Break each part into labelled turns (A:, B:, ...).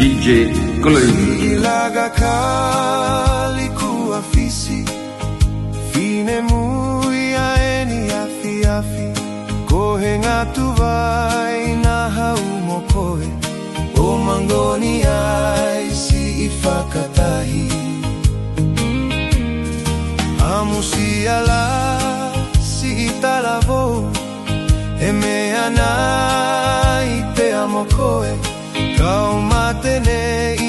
A: DJ Glenn.
B: Ilaga kali kuafisi fine muia eni afi afi kohe ngatu vai na haumokoe o mangoni ai si ifakatahi amusi ala si italavo e me anai te amokoe kau matene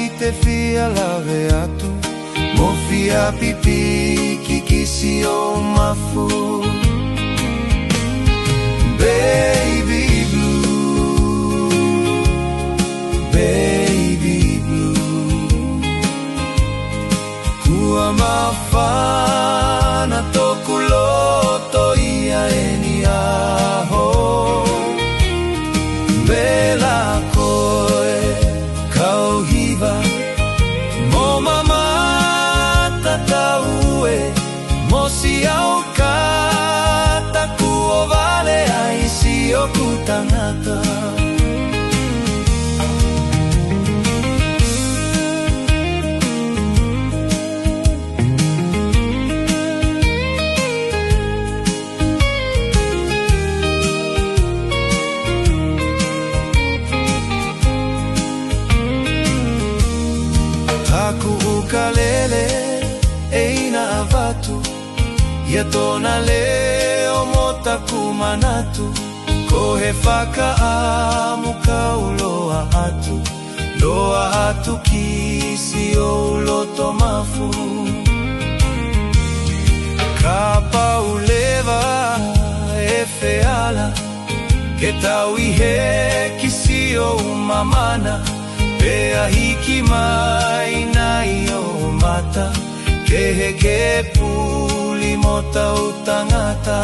B: i te fia lave atu mo fia pipi kikisi o mafu baby blue, baby blue kua mafana tokuloto ia eni aho bela koe kau hiva mo mama tataue mo si au kata kuo vale ai si o kutanata Aku ukalele eina avatu ia tona leo motaku manatu kohe whaka amu kauloa atu loa atu kisi o uloto mafu ka paulewa e feala ke tau i he kisi o umamana pea hiki mai nai o mata kehe ke puli mo tau tangata